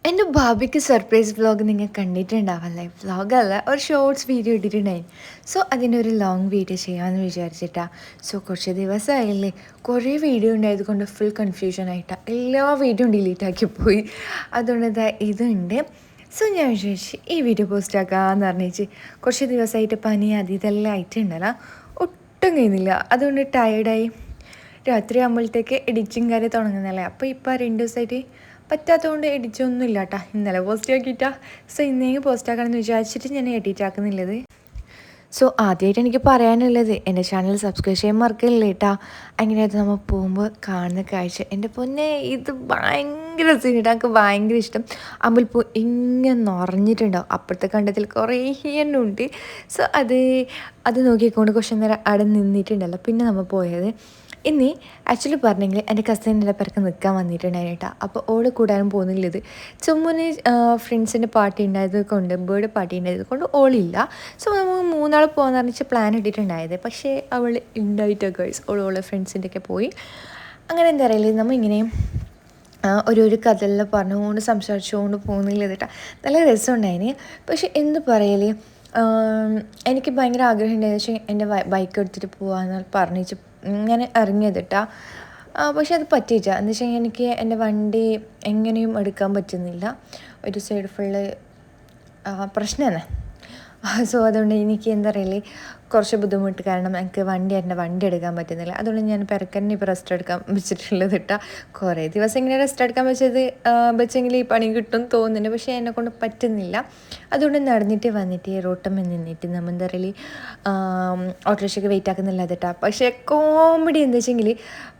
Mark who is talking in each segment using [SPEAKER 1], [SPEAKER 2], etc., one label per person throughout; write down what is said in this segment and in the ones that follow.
[SPEAKER 1] എൻ്റെ ഭാബിക്ക് surprise vlog നിങ്ങൾ കണ്ടിട്ടുണ്ടാവല്ലേ? വ്ളോഗല്ല, ഒരു ഷോർട്സ് വീഡിയോ ഇട്ടിട്ടുണ്ടായി. സോ അതിൻ്റെ ഒരു ലോങ് വീഡിയോ ചെയ്യാമെന്ന് വിചാരിച്ചിട്ടാണ്. സോ കുറച്ച് ദിവസമായില്ലേ, കുറേ വീഡിയോ ഉണ്ടായത് കൊണ്ട് ഫുൾ കൺഫ്യൂഷനായിട്ടാണ് എല്ലാ വീഡിയോയും ഡിലീറ്റ് ആക്കിപ്പോയി. അതുകൊണ്ട് ഇതുണ്ട്. സോ ഞാൻ വിചാരിച്ചു ഈ വീഡിയോ പോസ്റ്റ് ആക്കാമെന്ന് പറഞ്ഞേച്ച്. കുറച്ച് ദിവസമായിട്ട് പനി ഇതെല്ലാം ആയിട്ടുണ്ടല്ലോ, ഒട്ടും കഴിയുന്നില്ല. അതുകൊണ്ട് ടയേർഡായി. രാത്രി ആകുമ്പോഴത്തേക്ക് എഡിറ്റിങ് കാര്യം തുടങ്ങുന്നല്ലേ. അപ്പോൾ ഇപ്പോൾ 2 ദിവസമായിട്ട് പറ്റാത്തതുകൊണ്ട് എഡിറ്റൊന്നും ഇല്ല കേട്ടോ. ഇന്നലെ പോസ്റ്റ് ആക്കിയിട്ടാ. സോ ഇന്നേക്ക് പോസ്റ്റ് ആക്കണമെന്ന് വിചാരിച്ചിട്ട് ഞാൻ എഡിറ്റ് ആക്കുന്നില്ലത്. സോ ആദ്യമായിട്ട് എനിക്ക് പറയാനുള്ളത്, എൻ്റെ ചാനൽ സബ്സ്ക്രൈബ് ചെയ്യാൻ മറക്കില്ല കേട്ടോ. അങ്ങനെയായിട്ട് നമ്മൾ പോകുമ്പോൾ കാണുന്ന കാഴ്ച എൻ്റെ പൊന്നെ, ഇത് ഭയങ്കര സീനിട്ട് എനിക്ക് ഭയങ്കര ഇഷ്ടം. അമ്പൽപ്പൂ ഇങ്ങനെ നിറഞ്ഞിട്ടുണ്ടാവും. അപ്പുറത്തെ കണ്ടത്തിൽ കുറേ എണ്ണം ഉണ്ട്. സോ അത് നോക്കിക്കൊണ്ട് കുറച്ച് നേരം അവിടെ നിന്നിട്ടുണ്ടല്ലോ. പിന്നെ നമ്മൾ പോയത് ഇനി ആക്ച്വലി പറഞ്ഞെങ്കിൽ എൻ്റെ കസിൻ്റെ പേർക്ക് നിൽക്കാൻ വന്നിട്ടുണ്ടായിരുന്നു കേട്ടോ. അപ്പോൾ ഓള് കൂടാനും പോകുന്നില്ലത്. ചുമ്മുന് ഫ്രണ്ട്സിൻ്റെ പാർട്ടി ഉണ്ടായത് കൊണ്ട്, ബർത്ത്ഡേ പാർട്ടി ഉണ്ടായത് കൊണ്ട് ഓളില്ല. സോ നമുക്ക് 3 പോകാമെന്ന് പറഞ്ഞിട്ട് പ്ലാൻ ഇട്ടിട്ടുണ്ടായത്. പക്ഷേ അവൾ ഉണ്ടായിട്ടോ ഗൈസ്, ഓളോളെ ഫ്രണ്ട്സിൻ്റെ ഒക്കെ പോയി. അങ്ങനെ എന്താ അറിയില്ല, നമ്മൾ ഇങ്ങനെ ഒരു കഥയെല്ലാം പറഞ്ഞുകൊണ്ട് സംസാരിച്ചുകൊണ്ട് പോകുന്നില്ല കേട്ടോ. നല്ല രസമുണ്ടായിന്. പക്ഷെ എന്ത് പറയല്, എനിക്ക് ഭയങ്കര ആഗ്രഹം ഉണ്ടായെന്ന് വെച്ചാൽ എൻ്റെ ബൈക്ക് എടുത്തിട്ട് പോകാമെന്ന് പറഞ്ഞിട്ട് ഇങ്ങനെ ഇറങ്ങിയത് കേട്ടോ. പക്ഷെ അത് പറ്റിയില്ല. എന്ന് വെച്ചാൽ എനിക്ക് എൻ്റെ വണ്ടി എങ്ങനെയും എടുക്കാൻ പറ്റുന്നില്ല. ഒരു സൈഡ് ഫുള്ള് പ്രശ്നമാണ്. സോ അതുകൊണ്ട് എനിക്ക് എന്താ പറയല്, കുറച്ച് ബുദ്ധിമുട്ട്. കാരണം എനിക്ക് എൻ്റെ വണ്ടി എടുക്കാൻ പറ്റുന്നില്ല. അതുകൊണ്ട് ഞാൻ പെരക്കന്നെ ഇപ്പോൾ റെസ്റ്റ് എടുക്കാൻ വെച്ചിട്ടുള്ളത് കേട്ടോ. കുറേ ദിവസം ഇങ്ങനെ റെസ്റ്റ് എടുക്കാൻ വെച്ചെങ്കിൽ ഈ പണി കിട്ടും തോന്നുന്നുണ്ട്. പക്ഷേ എന്നെക്കൊണ്ട് പറ്റുന്നില്ല. അതുകൊണ്ട് നടന്നിട്ട് വന്നിട്ട് റോട്ടമ്മ നിന്നിട്ട് നമ്മൾ എന്താ പറയല്, ഓട്ടോറിക്ഷയ്ക്ക് വെയിറ്റ് ആക്കുന്നില്ല കേട്ടോ. പക്ഷേ കോമഡി എന്താ വെച്ചെങ്കിൽ,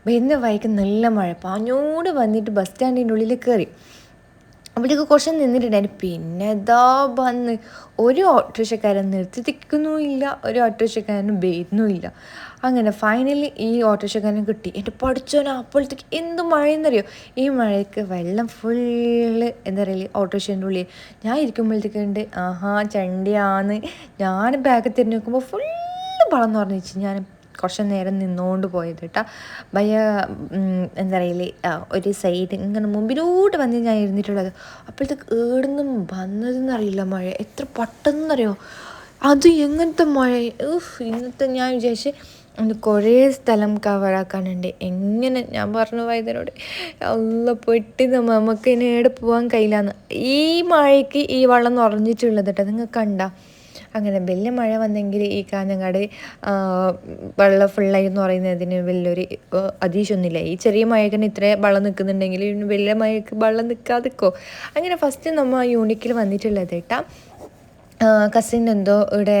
[SPEAKER 1] വരുന്ന വഴിക്ക് നല്ല മഴ പാഞ്ഞോട് വന്നിട്ട് ബസ് സ്റ്റാൻഡിൻ്റെ ഉള്ളിൽ കയറി. അവിടേക്ക് കുറച്ച് നിന്നിട്ടുണ്ടായിരുന്നു. പിന്നെ വന്ന് ഒരു ഓട്ടോറിക്ഷക്കാരൻ നിർത്തിക്കുന്നുമില്ല, ഒരു ഓട്ടോറിക്ഷക്കാരനും വരുന്നുമില്ല. അങ്ങനെ ഫൈനലി ഈ ഓട്ടോറിക്ഷക്കാരനും കിട്ടി. എൻ്റെ പഠിച്ചോനെ, അപ്പോഴത്തേക്ക് എന്ത് മഴയെന്നറിയോ. ഈ മഴയ്ക്ക് വെള്ളം ഫുള്ള് എന്താ പറയുക ഓട്ടോറിക്ഷേൻ്റെ ഉള്ളിൽ. ഞാൻ ഇരിക്കുമ്പോഴത്തേക്ക് ഉണ്ട് ചണ്ടിയാന്ന്. ഞാൻ ബാഗ് തിരിഞ്ഞ് നോക്കുമ്പോൾ ഫുള്ള് വളം നിറഞ്ഞു. ഞാൻ കുറച്ച് നേരം നിന്നുകൊണ്ട് പോയത് കേട്ടോ. എന്താ പറയല്, ഒരു സൈഡ് ഇങ്ങനെ മുമ്പിലോട്ട് വന്ന് ഞാൻ ഇരുന്നിട്ടുള്ളത്. അപ്പോഴത്തേക്ക് ഏടുന്നും വന്നതെന്നറിയില്ല മഴ. എത്ര പെട്ടെന്നറിയോ, അത് എങ്ങനത്തെ മഴ. ഇന്നത്തെ ഞാൻ വിചാരിച്ച് കുറേ സ്ഥലം കവറാക്കാനുണ്ട്. എങ്ങനെ ഞാൻ പറഞ്ഞു വൈദ്യനോട്, അല്ല പെട്ടി നമുക്ക് ഇനി എവിടെ പോകാൻ കഴിയില്ലാന്ന്. ഈ മഴയ്ക്ക് ഈ വെള്ളം നിറഞ്ഞിട്ടുള്ളത് കേട്ടോ. നിങ്ങൾ കണ്ട. അങ്ങനെ വലിയ മഴ വന്നെങ്കിൽ ഈ കാഞ്ഞങ്ങാട് വെള്ളം ഫുള്ളായി എന്ന് പറയുന്നതിന് വലിയൊരു അതീശൊന്നുമില്ല. ഈ ചെറിയ മഴയ്ക്ക് ഇത്ര വെള്ളം നിൽക്കുന്നുണ്ടെങ്കിൽ വലിയ മഴയ്ക്ക് വെള്ളം നിൽക്കാതിക്കോ. അങ്ങനെ ഫസ്റ്റ് നമ്മൾ യൂണിക്കിൽ വന്നിട്ടുള്ളത് കേട്ടോ. കസിൻ എന്തോ ഇവിടെ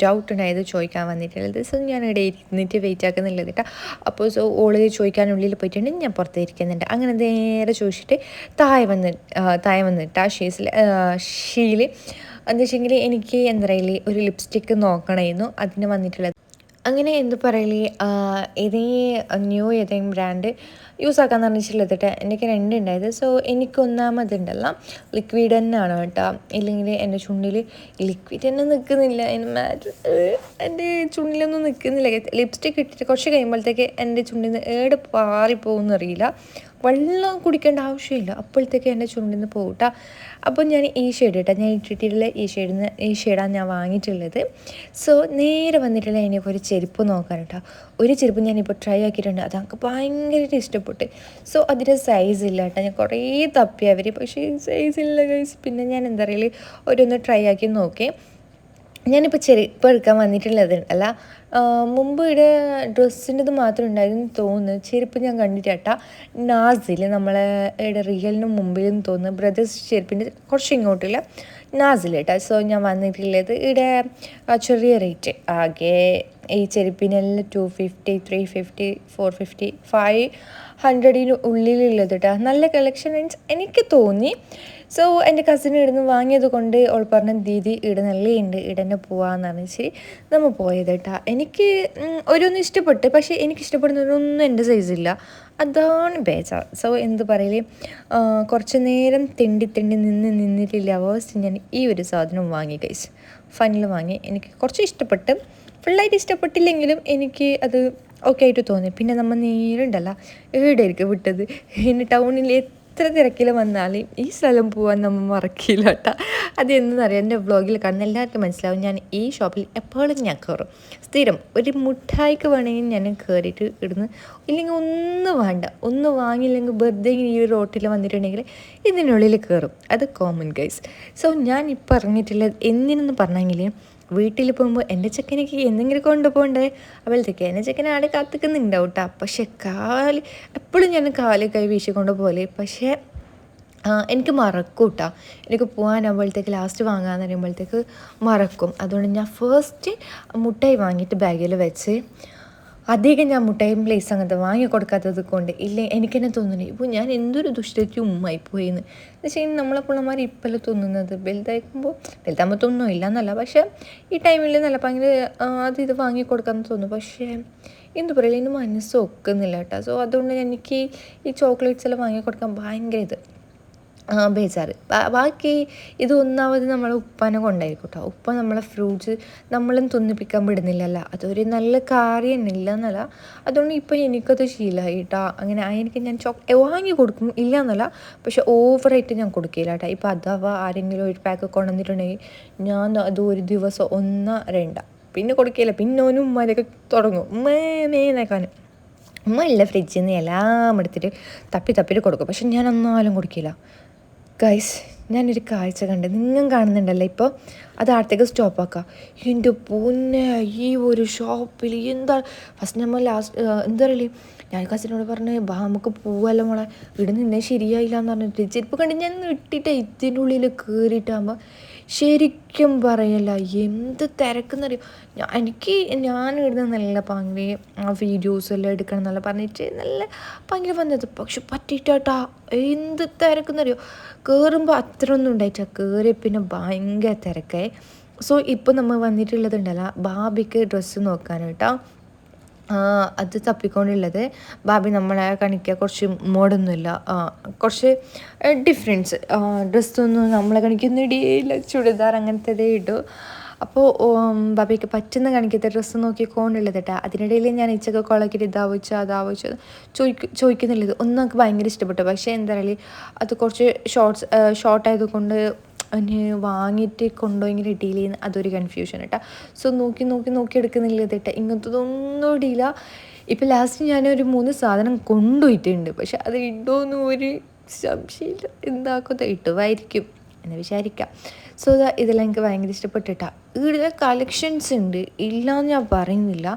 [SPEAKER 1] ഡൗട്ട് ഉണ്ടായത് ചോദിക്കാൻ വന്നിട്ടുള്ളത്. സോ ഞാൻ ഇവിടെ ഇരുന്നിട്ട് വെയിറ്റ് ആക്കുന്നില്ല കേട്ടോ. അപ്പോൾ സോ ഓള് ചോദിക്കാനുള്ളിൽ പോയിട്ടുണ്ട്, ഞാൻ പുറത്ത് ഇരിക്കുന്നുണ്ട്. അങ്ങനെ നേരെ ചോദിച്ചിട്ട് താഴെ വന്നിട്ട് ഷീല് എന്താ വെച്ചെങ്കിൽ എനിക്ക് എന്താ പറയല്, ഒരു ലിപ്സ്റ്റിക്ക് നോക്കണമായിരുന്നു. അതിന് വന്നിട്ടുള്ളത്. അങ്ങനെ എന്ത് പറയല്, ഏതെങ്കിലും ബ്രാൻഡ് യൂസ് ആക്കാമെന്ന് പറഞ്ഞിട്ടുള്ളത് കേട്ടോ. എനിക്ക് 2 ഉണ്ടായത്. സോ എനിക്ക് ഒന്നാമതുണ്ടല്ല ലിക്വിഡ് തന്നെയാണ് കേട്ടോ. ഇല്ലെങ്കിൽ എൻ്റെ ചുണ്ടിൽ ലിക്വിഡ് തന്നെ നിൽക്കുന്നില്ല. എൻ്റെ ചുണ്ടിലൊന്നും നിൽക്കുന്നില്ല. ലിപ്സ്റ്റിക്ക് ഇട്ടിട്ട് കുറച്ച് കഴിയുമ്പോഴത്തേക്ക് എൻ്റെ ചുണ്ടിൽ നിന്ന് ഏടെ പാറിപ്പോകുമെന്നറിയില്ല. വെള്ളം കുടിക്കേണ്ട ആവശ്യമില്ല, അപ്പോഴത്തേക്ക് എൻ്റെ ചുണ്ടിൽ നിന്ന് പോകട്ടോ. അപ്പോൾ ഞാൻ ഈ ഷെയ്ഡ് കേട്ടോ, ഞാൻ ഇട്ടിട്ടുള്ള ഈ ഷെയ്ഡാണ് ഞാൻ വാങ്ങിയിട്ടുള്ളത്. സോ നേരെ വന്നിട്ടുള്ള എനിക്ക് ഒരു ചെരുപ്പ് നോക്കാൻ കേട്ടോ. ഒരു ചെരുപ്പ് ഞാനിപ്പോൾ ട്രൈ ആക്കിയിട്ടുണ്ട്. അത് എനിക്ക് ഭയങ്കരമായിട്ട് ഇഷ്ടപ്പെട്ട്. സോ അതിൻ്റെ സൈസ് ഇല്ല കേട്ടോ. ഞാൻ കുറേ തപ്പി അവർ, പക്ഷേ സൈസ് ഇല്ല ഗൈസ്. പിന്നെ ഞാൻ എന്താ പറയുക, ഓരോന്ന് ട്രൈ ആക്കി നോക്കി. ഞാനിപ്പോൾ ചെരുപ്പ് എടുക്കാൻ വന്നിട്ടുള്ളത് അല്ല, മുമ്പ് ഇവിടെ ഡ്രസ്സിൻ്റെത് മാത്രം ഉണ്ടായിരുന്നു തോന്നുന്നു. ചെരുപ്പ് ഞാൻ കണ്ടിട്ടാ നാസിൽ, നമ്മളെ ഇവിടെ റിയലിന് മുമ്പിലും തോന്നുന്നു ബ്രദേഴ്സ് ചെരുപ്പിൻ്റെ കുറച്ച് ഇങ്ങോട്ടില്ല നാസിൽ കേട്ടോ. സോ ഞാൻ വന്നിട്ടുള്ളത് ഇവിടെ ചെറിയ റേറ്റ് ആകെ ഈ ചെരുപ്പിനെല്ലാം 250, 350, 450, 500 ഉള്ളിലുള്ളത് കേട്ടോ. നല്ല കളക്ഷൻ മീൻസ് എനിക്ക് തോന്നി. സോ എൻ്റെ കസിൻ ഇവിടുന്ന് വാങ്ങിയത് കൊണ്ട് ഓൾ പറഞ്ഞ ദീദി ഇവിടെ നല്ലയുണ്ട്, ഇവിടെ തന്നെ പോവാമെന്ന് പറഞ്ഞിട്ട് നമ്മൾ പോയത് കേട്ടോ. എനിക്ക് ഓരോന്നും ഇഷ്ടപ്പെട്ട്, പക്ഷേ എനിക്ക് ഇഷ്ടപ്പെടുന്നതൊന്നും എൻ്റെ സൈസില്ല. അതാണ് ബേജാർ. സോ എന്ത് പറയല്, കുറച്ച് നേരം തെണ്ടി നിന്നിട്ടില്ല അവസ്ഥ. ഞാൻ ഈ ഒരു സാധനം വാങ്ങി ഗൈസ്. ഫൈനൽ വാങ്ങി. എനിക്ക് കുറച്ച് ഇഷ്ടപ്പെട്ട്, ഫുള്ളായിട്ട് ഇഷ്ടപ്പെട്ടില്ലെങ്കിലും എനിക്ക് അത് ഓക്കെ ആയിട്ട് തോന്നി. പിന്നെ നമ്മൾ നേരെ ഉണ്ടല്ലോ എവിടെയായിരിക്കും വിട്ടത്, ഇനി ടൗണിൽ എത്ര തിരക്കിൽ വന്നാലും ഈ സ്ഥലം പോകാൻ നമ്മൾ മറക്കില്ല കേട്ടോ. അതെന്തെന്നറിയാം, എൻ്റെ വ്ളോഗിൽ കാണുന്ന എല്ലാവർക്കും മനസ്സിലാവും. ഞാൻ ഈ ഷോപ്പിൽ എപ്പോഴും ഞാൻ കയറും. സ്ഥിരം ഒരു മുട്ടായിക്ക് വേണമെങ്കിൽ ഞാൻ കയറിയിട്ട് ഇടുന്നു. ഇല്ലെങ്കിൽ ഒന്നും വേണ്ട, ഒന്നും വാങ്ങിയില്ലെങ്കിൽ വെറുതെ ഈ റോട്ടിൽ വന്നിട്ടുണ്ടെങ്കിൽ ഇതിനുള്ളിൽ കയറും. അത് കോമൺ ഗൈസ്. സോ ഞാൻ ഈ പറഞ്ഞിട്ടുള്ളത് എന്തിനെന്ന് പറഞ്ഞെങ്കിൽ, വീട്ടിൽ പോകുമ്പോൾ എൻ്റെ ചെക്കനേക്ക് എന്തെങ്കിലും കൊണ്ടുപോകണ്ടേ, അവളത്തേക്ക് എൻ്റെ ചെക്കനെ ആടെ കാത്തിക്കുന്നുണ്ടാവും കേട്ടോ. പക്ഷെ എപ്പോഴും ഞാൻ കാല് കൈ വീശിക്കൊണ്ട് പോലെ. പക്ഷേ എനിക്ക് മറക്കും കേട്ടോ. എനിക്ക് പോകാനാകുമ്പോഴത്തേക്ക് ലാസ്റ്റ് വാങ്ങാമെന്ന് പറയുമ്പോഴത്തേക്ക് മറക്കും. അതുകൊണ്ട് ഞാൻ ഫസ്റ്റ് മുട്ടായി വാങ്ങിയിട്ട് ബാഗിൽ വെച്ച്, അധികം ഞാൻ മുട്ടായും പ്ലേസ് അങ്ങനത്തെ വാങ്ങി കൊടുക്കാത്തത് കൊണ്ട് ഇല്ലേ എനിക്ക് തന്നെ തോന്നുന്നു ഇപ്പോൾ ഞാൻ എന്തൊരു ദുഷ്ടയ്ക്ക് ഉമ്മായിപ്പോയിന്ന്. എന്ന് വെച്ച് കഴിഞ്ഞാൽ നമ്മളെ പിള്ളമാർ ഇപ്പോഴല്ലേ തോന്നുന്നത്, വലുതാകുമ്പോൾ തോന്നുന്നില്ല എന്നല്ല, പക്ഷേ ഈ ടൈമിൽ നല്ല ഭയങ്കര ഇത് വാങ്ങി കൊടുക്കാമെന്ന് തോന്നുന്നു. പക്ഷേ എന്ത് പറയില്ല, എൻ്റെ മനസ്സ് ഒക്കുന്നില്ല കേട്ടോ. സോ അതുകൊണ്ട് എനിക്ക് ഈ ചോക്ലേറ്റ്സ് എല്ലാം വാങ്ങി കൊടുക്കാൻ ഭയങ്കര ബേജാറ്. ബാക്കി ഇത് ഒന്നാമത് നമ്മളെ ഉപ്പാനെ കൊണ്ടായിരിക്കും കേട്ടോ. ഉപ്പ നമ്മളെ ഫ്രൂട്ട്സ് നമ്മളും തിന്നിപ്പിക്കാൻ വിടുന്നില്ലല്ലോ, അതൊരു നല്ല കാര്യം ഇല്ല എന്നല്ല. അതുകൊണ്ട് ഇപ്പം എനിക്കത് ശീലമായി കേട്ടോ. അങ്ങനെ എനിക്ക് ഞാൻ വാങ്ങി കൊടുക്കും ഇല്ല എന്നല്ല, പക്ഷെ ഓവറായിട്ട് ഞാൻ കൊടുക്കില്ല കേട്ടോ. ഇപ്പം അഥവാ ആരെങ്കിലും ഒരു പാക്ക് കൊണ്ടുവന്നിട്ടുണ്ടെങ്കിൽ ഞാൻ അത് ഒരു ദിവസം 1 2 പിന്നെ കൊടുക്കില്ല. പിന്നെ ഓനും ഉമ്മാരൊക്കെ തുടങ്ങും മേനേക്കാനും. ഉമ്മ ഇല്ല ഫ്രിഡ്ജിൽ നിന്ന് എല്ലാം എടുത്തിട്ട് തപ്പിയിട്ട് കൊടുക്കും. പക്ഷെ ഞാൻ ഒന്നാലും കൊടുക്കില്ല ഗൈസ്. ഞാനൊരു കാഴ്ച കണ്ട്, നിങ്ങൾ കാണുന്നുണ്ടല്ലോ ഇപ്പോൾ, അത് അടുത്തേക്ക് സ്റ്റോപ്പാക്കുക. എൻ്റെ പൊന്നെ, ഈ ഒരു ഷോപ്പിൽ എന്താ ഫസ്റ്റ് നമ്മൾ എന്താ പറയല്ലേ, ഞാൻ കസിനോട് പറഞ്ഞ് നമുക്ക് പോവല്ലോ മോളെ, ഇവിടെ നിന്നേ ശരിയായില്ല എന്ന് പറഞ്ഞിട്ട് ചെരുപ്പ് കണ്ട് ഞാൻ ഇട്ടിട്ട് ഇതിൻ്റെ ഉള്ളിൽ കയറിയിട്ടാകുമ്പോൾ ശരിക്കും പറയല്ല എന്ത് തിരക്കെന്നറിയോ. ഞാൻ ഇടുന്ന നല്ല ഭയങ്കര വീഡിയോസെല്ലാം എടുക്കണം എന്നല്ല പറഞ്ഞിട്ട് നല്ല ഭയങ്കര വന്നത്. പക്ഷെ പറ്റിയിട്ടാ എന്ത് തിരക്കെന്നറിയോ. കയറുമ്പോൾ അത്ര ഒന്നും ഉണ്ടായിട്ടാ, കയറി പിന്നെ ഭയങ്കര തിരക്കായി. സോ ഇപ്പോൾ നമ്മൾ വന്നിട്ടുള്ളതുണ്ടല്ലോ ബാബിക്ക് ഡ്രസ്സ് നോക്കാനായിട്ടോ. അത് തപ്പിക്കൊണ്ടുള്ളത്. ബാബി നമ്മളെ കാണിക്കുക കുറച്ച് മോഡൊന്നുമില്ല, കുറച്ച് ഡിഫറൻസ്. ഡ്രസ്സൊന്നും നമ്മളെ കാണിക്കുന്ന ഇടിയില്ല, ചുരിദാർ അങ്ങനത്തെ ഇട്ടു. അപ്പോൾ ബാബയ്ക്ക് പറ്റുന്ന കാണിക്കാത്ത ഡ്രസ്സ് നോക്കിക്കൊണ്ടുള്ളത് കേട്ടോ. അതിനിടയിൽ ഞാൻ ഇച്ചൊക്കെ കൊളക്കിട്ട് അതാവോച്ചോ ചോദിക്കുന്നുള്ളത് ഒന്നും എനിക്ക് ഭയങ്കര ഇഷ്ടപ്പെട്ടു. പക്ഷേ എന്താ പറയുക, അത് കുറച്ച് ഷോർട്ടായത് കൊണ്ട് അതിന് വാങ്ങിയിട്ട് കൊണ്ടുപോയെങ്കിൽ ഇടിയില്ല, അതൊരു കൺഫ്യൂഷൻ കേട്ടോ. സോ നോക്കി എടുക്കുന്നില്ല കേട്ടോ. ഇങ്ങനത്തതൊന്നും ഇടിയില്ല. ഇപ്പം ലാസ്റ്റ് ഞാനൊരു 3 സാധനം കൊണ്ടുപോയിട്ടുണ്ട്. പക്ഷെ അത് ഇടുമോയെന്നും ഒരു സംശയമില്ല. എന്താക്കുന്നത് ഇട്ടുമായിരിക്കും എന്ന് വിചാരിക്കാം. സോ ഇതെല്ലാം എനിക്ക് ഭയങ്കര ഇഷ്ടപ്പെട്ടിട്ടാ. ഇവിടെ കളക്ഷൻസ് ഉണ്ട്, ഇല്ലയെന്ന് ഞാൻ പറയുന്നില്ല,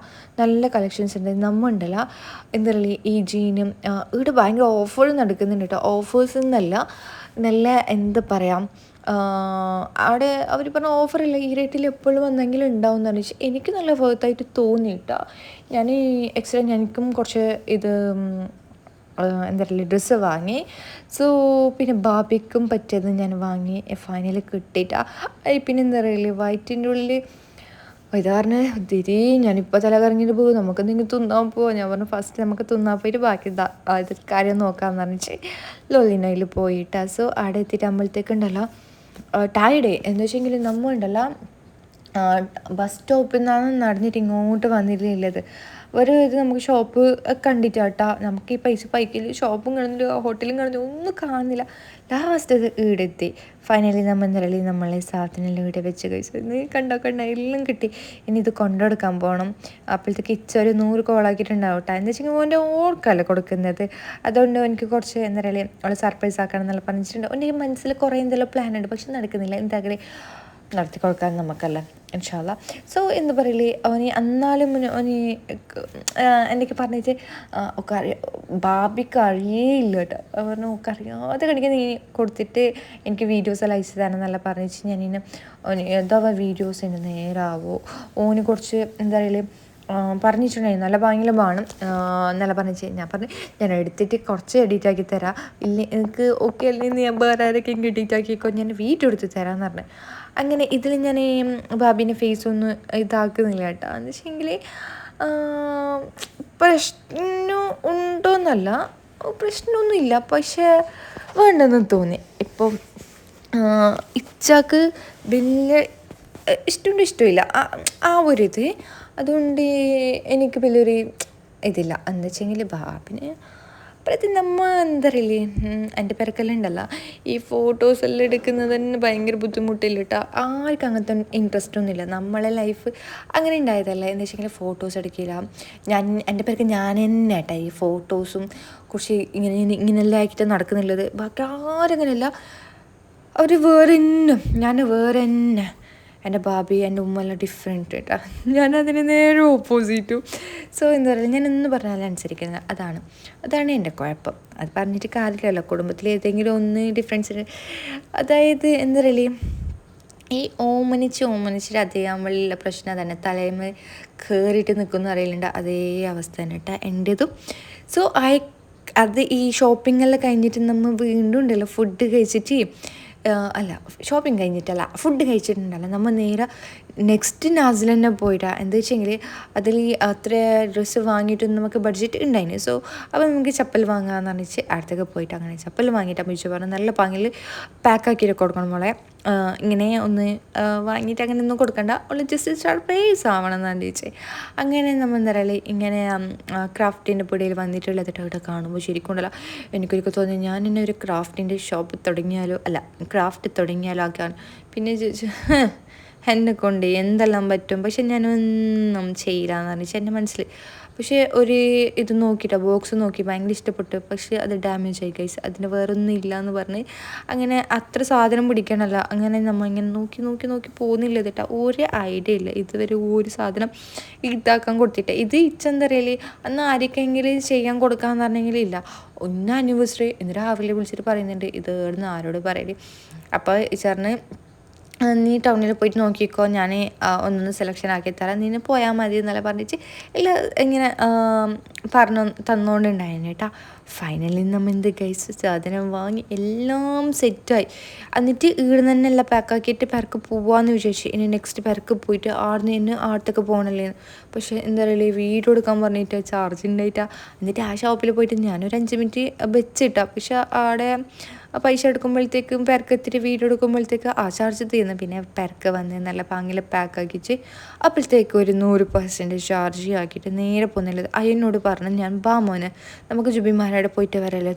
[SPEAKER 1] നല്ല കളക്ഷൻസ് ഉണ്ട്. നമ്മളുണ്ടല്ല എന്താ പറയുക, ഈ ജീനും ഇവിടെ ഭയങ്കര ഓഫർ നടക്കുന്നുണ്ട് കേട്ടോ. ഓഫേഴ്സ് എന്നല്ല, നല്ല എന്താ പറയുക, അവിടെ അവർ പറഞ്ഞ ഓഫറില്ല, ഈ റേറ്റിൽ എപ്പോഴും വന്നെങ്കിലും ഉണ്ടാവും എന്ന് പറഞ്ഞു. എനിക്ക് നല്ല വർത്തായിട്ട് തോന്നിയിട്ടാ. ഞാൻ ഈ എക്സ്ട്രാ എനിക്കും കുറച്ച് ഇത് എന്താ പറയുക ഡ്രസ്സ് വാങ്ങി. സോ പിന്നെ ബാബിക്കും പറ്റിയത് ഞാൻ വാങ്ങി ഫൈനൽ കിട്ടിയിട്ടാ. പിന്നെ എന്താ പറയുക വയറ്റിൻ്റെ ഉള്ളിൽ ഇതാറിന് തിരി ഞാനിപ്പോൾ തല കറങ്ങിയിട്ട് പോകും, നമുക്ക് എന്തെങ്കിലും തിന്നാൻ പോവാം. ഞാൻ പറഞ്ഞു ഫസ്റ്റ് നമുക്ക് തിന്നാൻ പോയിട്ട് ബാക്കി ഇത് കാര്യം നോക്കാമെന്ന് പറഞ്ഞിട്ട് ലോലിനയിൽ പോയിട്ടാ. സോ അവിടെ എത്തിയിട്ട് ആകുമ്പോഴത്തേക്കുണ്ടല്ലോ ടയർഡേ എന്ന് വെച്ചെങ്കിൽ നമ്മൾ ഉണ്ടല്ലോ ബസ് സ്റ്റോപ്പിൽ നിന്നാണ് നടന്നിട്ട് ഇങ്ങോട്ട് വന്നിട്ടുള്ളത്. ഇത് നമുക്ക് ഷോപ്പ് കണ്ടിട്ടാട്ടാ, നമുക്ക് ഈ പൈസ പൈക്കിൽ ഷോപ്പും കാണുന്നില്ല, ഹോട്ടലും കാണുന്നില്ല, ഒന്നും കാണുന്നില്ല. ലാസ്റ്റ് അത് ഈടെത്തി. ഫൈനലി നമ്മളെ സാധനമെല്ലാം ഇവിടെ വെച്ച് കഴിച്ചു കണ്ടോ എല്ലാം കിട്ടി. ഇനി ഇത് കൊണ്ടുകൊടുക്കാൻ പോകണം. അപ്പോഴത്തേക്ക് ഇച്ചൊരു 100 കോളാക്കിയിട്ടുണ്ടാവും കേട്ടോ. എന്താ വെച്ചെങ്കിൽ ഓൻ്റെ ഓർക്കല്ല കൊടുക്കുന്നത്. അതുകൊണ്ട് എനിക്ക് കുറച്ച് എന്താ പറയുക അവളെ സർപ്രൈസ് ആക്കണം എന്നുള്ള പറഞ്ഞിട്ടുണ്ട്. എൻ്റെ മനസ്സിൽ കുറേ എന്തെല്ലാം പ്ലാൻ ഉണ്ട്, പക്ഷെ നടക്കുന്നില്ല. എന്താ നടത്തി കൊടുക്കാൻ നമുക്കല്ല ഇൻഷാ അല്ലാ. സോ എന്താ പറയില്ലേ, അവന് എന്നാലും അവന് എന്നൊക്കെ പറഞ്ഞിട്ട് ഒക്കെ ബാബിക്ക് അറിയേയില്ല കേട്ടോ. പറഞ്ഞു ഒക്കെ അറിയാതെ കണിക്കാൻ നീ കൊടുത്തിട്ട് എനിക്ക് വീഡിയോസ് അയച്ചു തരാമെന്നല്ല പറഞ്ഞിട്ട് ഞാനിങ്ങനെ അഥവാ വീഡിയോസ് എൻ്റെ നേരാവോ ഓന് കുറച്ച് എന്താ പറയുക പറഞ്ഞിട്ടുണ്ടായിരുന്നു നല്ല ഭയങ്കര വേണം എന്നല്ല പറഞ്ഞിട്ട്. ഞാൻ പറഞ്ഞു ഞാൻ എടുത്തിട്ട് കുറച്ച് എഡിറ്റ് ആക്കി തരാം, ഇല്ല എനിക്ക് ഓക്കെ അല്ലെങ്കിൽ ഞാൻ വേറെ ആരൊക്കെയും എഡിറ്റ് ആക്കിക്കോ, ഞാൻ വീഡിയോ എടുത്ത് തരാമെന്ന് പറഞ്ഞു. അങ്ങനെ ഇതിൽ ഞാൻ ബാബിൻ്റെ ഫേസൊന്നും ഇതാക്കുന്നില്ല കേട്ടോ. എന്ന് വെച്ചെങ്കിൽ പ്രശ്നം ഉണ്ടോയെന്നല്ല, പ്രശ്നമൊന്നുമില്ല, പക്ഷേ വേണ്ടെന്ന് തോന്നി. ഇപ്പം ഇച്ചാക്ക് വലിയ ഇഷ്ടമില്ല ആ ഒരിത്. അതുകൊണ്ട് എനിക്ക് വലിയൊരു ഇതില്ല. എന്താ വെച്ചെങ്കിൽ ബാബിന് അപ്പോഴത്തെ നമ്മൾ എന്താ പറയില്ലേ, എൻ്റെ പെരക്കെല്ലാം ഉണ്ടല്ലോ ഈ ഫോട്ടോസ് എല്ലാം എടുക്കുന്നത് തന്നെ ഭയങ്കര ബുദ്ധിമുട്ടില്ല കേട്ടോ. ആർക്കും അങ്ങനത്തെ ഇൻട്രസ്റ്റ് ഒന്നുമില്ല. നമ്മളെ ലൈഫ് അങ്ങനെ ഉണ്ടായതല്ലേ എന്ന് വെച്ചെങ്കിൽ ഫോട്ടോസ് എടുക്കില്ല. എൻ്റെ പേർക്ക് ഞാൻ തന്നെ കേട്ടോ ഈ ഫോട്ടോസും കുറച്ച് ഇങ്ങനെയെല്ലാം ആക്കിയിട്ട് നടക്കുന്നുള്ളത്. ബാക്കി ആരും അങ്ങനെയല്ല, അവർ വേറെ തന്നെ, ഞാൻ വേറെ തന്നെ. എൻ്റെ ഭാബി എൻ്റെ ഉമ്മ എല്ലാം ഡിഫറെൻറ്റ് കേട്ടോ, ഞാനതിന് നേരെ ഓപ്പോസിറ്റും. സോ എന്താ പറയുക, ഞാൻ എന്ന് പറഞ്ഞാലും അനുസരിക്കുന്നത്, അതാണ് എൻ്റെ കുഴപ്പം. അത് പറഞ്ഞിട്ട് കാര്യമില്ലല്ലോ, കുടുംബത്തിൽ ഏതെങ്കിലും ഒന്ന് ഡിഫറൻസ്. അതായത് എന്താ പറയുക, ഈ ഓമനിച്ചിട്ട് അതേയാകുമ്പോഴുള്ള പ്രശ്നം തന്നെ, തലയിൽ കയറിയിട്ട് നിൽക്കുമെന്ന് അറിയില്ല, അതേ അവസ്ഥ തന്നെ കേട്ടോ എൻ്റെതും. സോ അത് ഈ ഷോപ്പിങ്ങെല്ലാം കഴിഞ്ഞിട്ട് നമ്മൾ വീണ്ടും ഉണ്ടല്ലോ ഫുഡ് കഴിച്ചിട്ട്, അല്ല ഷോപ്പിംഗ് കഴിഞ്ഞിട്ടല്ല, ഫുഡ് കഴിച്ചിട്ടുണ്ടല്ലോ, നമ്മൾ നേരെ നെക്സ്റ്റ് നാസിൽ തന്നെ പോയിട്ടാണ്. എന്താ വെച്ചെങ്കിൽ അതിൽ അത്ര ഡ്രസ്സ് വാങ്ങിയിട്ട് നമുക്ക് ബഡ്ജറ്റ് ഉണ്ടായിന്. സോ അപ്പോൾ നമുക്ക് ചപ്പൽ വാങ്ങാമെന്ന് പറഞ്ഞിട്ട് അടുത്തൊക്കെ പോയിട്ട് അങ്ങനെ ചപ്പൽ വാങ്ങിയിട്ട് അമ്മച്ചു പറഞ്ഞു നല്ല പാങ്ങിൽ പാക്കാക്കിയിട്ട് കൊടുക്കണം മോളെ, ഇങ്ങനെ ഒന്ന് വാങ്ങിയിട്ട് അങ്ങനെ ഒന്നും കൊടുക്കണ്ട, ഉള്ള ജസ്റ്റ് സർപ്രൈസ് ആവണം എന്നാണ് ചോദിച്ചത്. അങ്ങനെ നമ്മൾ എന്താ പറയുക ഇങ്ങനെ ക്രാഫ്റ്റിൻ്റെ പൊടിയിൽ വന്നിട്ടുള്ളത് അവിടെ കാണുമ്പോൾ ശരിക്കും ഉണ്ടല്ലോ എനിക്കൊരിക്കൽ തോന്നി ഞാൻ ഇന്നെ ഒരു ക്രാഫ്റ്റിൻ്റെ ഷോപ്പ് തുടങ്ങിയാലോ, അല്ല ക്രാഫ്റ്റ് തുടങ്ങിയാലോ ആക്കാൻ. പിന്നെ ചോദിച്ചു എന്നെ കൊണ്ട് എന്തെല്ലാം പറ്റും, പക്ഷെ ഞാനൊന്നും ചെയ്യില്ല എന്ന് പറഞ്ഞാൽ എൻ്റെ മനസ്സിൽ. പക്ഷേ ഒരു ഇത് നോക്കിയിട്ടാണ് ബോക്സ് നോക്കി ഭയങ്കര ഇഷ്ടപ്പെട്ടു, പക്ഷേ അത് ഡാമേജ് ആയി ഗൈസ്, അതിന് വേറൊന്നും ഇല്ല എന്ന് പറഞ്ഞ് അങ്ങനെ അത്ര സാധനം പിടിക്കണമല്ല. അങ്ങനെ നമ്മൾ ഇങ്ങനെ നോക്കി പോകുന്നില്ല കേട്ടോ, ഒരു ഐഡിയ ഇല്ല ഇതുവരെ ഒരു സാധനം ഇതാക്കാൻ കൊടുത്തിട്ട്. ഇത് ഇച്ചെന്താ അറിയില്ലേ, അന്ന് ആർക്കെങ്കിലും ചെയ്യാൻ കൊടുക്കാമെന്ന് പറഞ്ഞെങ്കിൽ ഇല്ല, ഒന്ന് ആനിവേഴ്സറി ഇന്ന് രാവിലെ വിളിച്ചിട്ട് പറയുന്നുണ്ട് ഇത് എവിടുന്ന് ആരോട് പറയല്. അപ്പോൾ ചേർന്ന് നീ ടൗണിൽ പോയിട്ട് നോക്കിക്കോ, ഞാൻ ഒന്നൊന്ന് സെലക്ഷൻ ആക്കി തരാം, നീ പോയാൽ മതി എന്നെല്ലാം പറഞ്ഞിട്ട് എല്ലാം ഇങ്ങനെ തന്നുകൊണ്ടുണ്ടായിരുന്നു കേട്ടോ. ഫൈനലി നമ്മൾ എന്ത് ഗൈസ് സാധനം വാങ്ങി എല്ലാം സെറ്റായി. എന്നിട്ട് ഇവിടെ തന്നെ എല്ലാം പാക്കാക്കിയിട്ട് പെരക്ക് പോവാമെന്ന് വിചാരിച്ചു. ഇനി നെക്സ്റ്റ് പെരക്ക് പോയിട്ട് ആടുന്ന് ആടത്തൊക്കെ പോകണല്ലേ. പക്ഷേ എന്താ പറയുക വീഡിയോ എടുക്കാൻ പറഞ്ഞിട്ട് ചാർജ് ഉണ്ടായിട്ടാ. എന്നിട്ട് ആ ഷോപ്പിൽ പോയിട്ട് ഞാനൊരു 5 മിനിറ്റ് വെച്ചിട്ടാ, പക്ഷെ അവിടെ പൈസ എടുക്കുമ്പോഴത്തേക്കും പെരക്ക് എത്തിയിട്ട് വീഡിയോ എടുക്കുമ്പോഴത്തേക്ക് ആ ചാർജ് തീർന്നു. പിന്നെ പെരക്ക് വന്ന് നല്ല പാങ്ങിൽ പാക്കാക്കിച്ച് അപ്പോഴത്തേക്ക് ഒരു 100% ചാർജ് ആക്കിയിട്ട് നേരെ പോകുന്നില്ല. അയ്യനോട് പറഞ്ഞു ഞാൻ ബാ മോനെ നമുക്ക് ജുബിമാരുടെ പോയിട്ട് വരല്ലേ.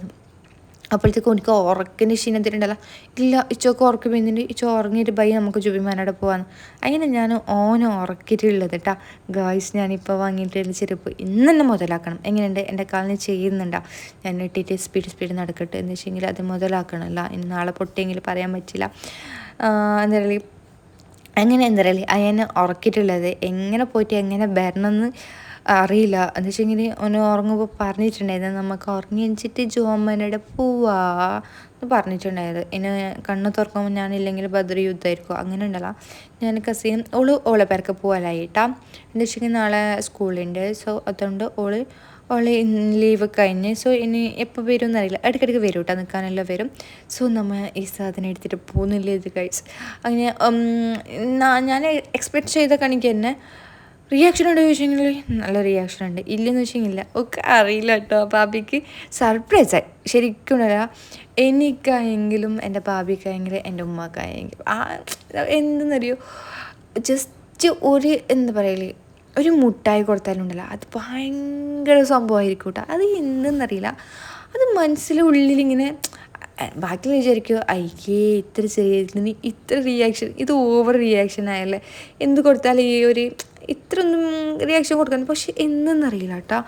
[SPEAKER 1] അപ്പോഴത്തേക്കും എനിക്ക് ഉറക്കിൻ്റെ ക്ഷീണത്തിലുണ്ടല്ലോ, ഇല്ല ഇച്ചോക്ക് ഉറക്കം വരുന്നുണ്ട്, ഇച്ചോ ഉറങ്ങിയിട്ട് ബൈ നമുക്ക് ജുബിമാനോടെ പോകാമെന്ന്. അങ്ങനെ ഞാൻ ഓനെ ഉറക്കിയിട്ടുള്ളത് കേട്ടോ ഗായ്സ്. ഞാനിപ്പോൾ വാങ്ങിയിട്ടുള്ള ചെരുപ്പ് ഇന്ന് തന്നെ മുതലാക്കണം. എങ്ങനെയുണ്ട് എൻ്റെ കാലിന് ചെയ്യുന്നുണ്ടോ, ഞാൻ ഇട്ടിട്ട് സ്പീഡ് നടക്കട്ടെ എന്ന് വെച്ചെങ്കിൽ അത് മുതലാക്കണമല്ല, ഇനി നാളെ പൊട്ടിയെങ്കിൽ പറയാൻ പറ്റില്ല. എന്താ പറയുക അങ്ങനെ എന്താ പറയുക അയ്യനെ ഉറക്കിയിട്ടുള്ളത്, എങ്ങനെ പോയിട്ട് എങ്ങനെ വരണമെന്ന് അറിയില്ല. എന്ന് വെച്ചെങ്കിൽ ഒന്ന് ഉറങ്ങുമ്പോൾ പറഞ്ഞിട്ടുണ്ടായിരുന്നു നമുക്ക് ഉറങ്ങി വെച്ചിട്ട് ജോമനയുടെ പോവാ എന്ന് പറഞ്ഞിട്ടുണ്ടായത്. ഇനി കണ്ണ് തുറക്കുമ്പോൾ ഞാനില്ലെങ്കിൽ ബദ്രി യുദ്ധമായിരിക്കും അങ്ങനെ ഉണ്ടല്ലോ. ഞാൻ കസിൻ ഓളെ പേർക്ക് പോകാനായിട്ടാ. എന്ന് വെച്ചെങ്കിൽ നാളെ സ്കൂളുണ്ട്. സോ അതുകൊണ്ട് ഓള് ലീവ് കഴിഞ്ഞ് സോ ഇനി എപ്പോൾ വരും എന്നറിയില്ല, ഇടയ്ക്കിടയ്ക്ക് വരും കേട്ടോ, നിൽക്കാനെല്ലാം വരും. സോ നമ്മൾ ഈ സാധനം എടുത്തിട്ട് പോകുന്നില്ല ഇത് കഴിച്ച്. അങ്ങനെ ഞാൻ എക്സ്പെക്റ്റ് ചെയ്ത കണിക്ക് തന്നെ റിയാക്ഷൻ ഉണ്ടോ ചോദിച്ചെങ്കിൽ നല്ല റിയാക്ഷൻ ഉണ്ട്, ഇല്ലെന്ന് വെച്ചെങ്കില്ല ഒക്കെ അറിയില്ല കേട്ടോ. ഭാബിക്ക് സർപ്രൈസായി ശരിക്കും അല്ല, എനിക്കായെങ്കിലും എൻ്റെ ഭാബിക്കായെങ്കിലും എൻ്റെ ഉമ്മക്കായെങ്കിലും എന്തെന്നറിയോ ജസ്റ്റ് ഒരു എന്താ പറയല് ഒരു മുട്ടായി കൊടുത്താലുണ്ടല്ലോ അത് ഭയങ്കര സംഭവമായിരിക്കും കേട്ടോ. അത് എന്തെന്നറിയില്ല, അത് മനസ്സിലുള്ളിലിങ്ങനെ ബാക്കിയുള്ള വിചാരിക്കുമോ അയ്യേ ഇത്ര ചെറിയതിന് ഇത്ര റിയാക്ഷൻ, ഇത് ഓവർ റിയാക്ഷൻ ആയല്ലേ, എന്ത് കൊടുത്താലും ഈ ഒരു ഇത്രയൊന്നും റിയാക്ഷൻ കൊടുക്കാൻ. പക്ഷെ എന്തെന്നറിയില്ല കേട്ടോ,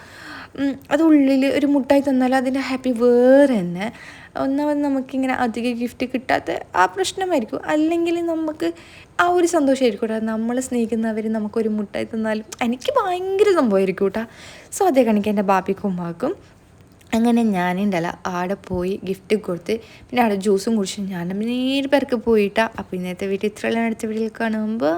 [SPEAKER 1] അത് ഉള്ളിൽ ഒരു മുട്ടായി തന്നാൽ അതിൻ്റെ ഹാപ്പി വേറെ തന്നെ. ഒന്നാമത് നമുക്കിങ്ങനെ അധികം ഗിഫ്റ്റ് കിട്ടാത്ത ആ പ്രശ്നമായിരിക്കും, അല്ലെങ്കിൽ നമുക്ക് ആ ഒരു സന്തോഷമായിരിക്കും കേട്ടോ. നമ്മൾ സ്നേഹിക്കുന്നവർ നമുക്കൊരു മുട്ടായി തന്നാലും എനിക്ക് ഭയങ്കര സംഭവമായിരിക്കും കേട്ടോ. സോ അതേ കണക്ക് എൻ്റെ ബാബിക്കും ഉമ്മാക്കും. അങ്ങനെ ഞാനുണ്ടല്ലോ ആടെ പോയി ഗിഫ്റ്റ് കൊടുത്ത് പിന്നെ അവിടെ ജ്യൂസും കുടിച്ച് ഞാൻ നേരെ പേർക്ക് പോയിട്ടാണ്. അപ്പോൾ ഇന്നത്തെ വീട്ടിൽ ഇത്രയെല്ലാം അടുത്ത വീട്ടിൽ കാണുമ്പോൾ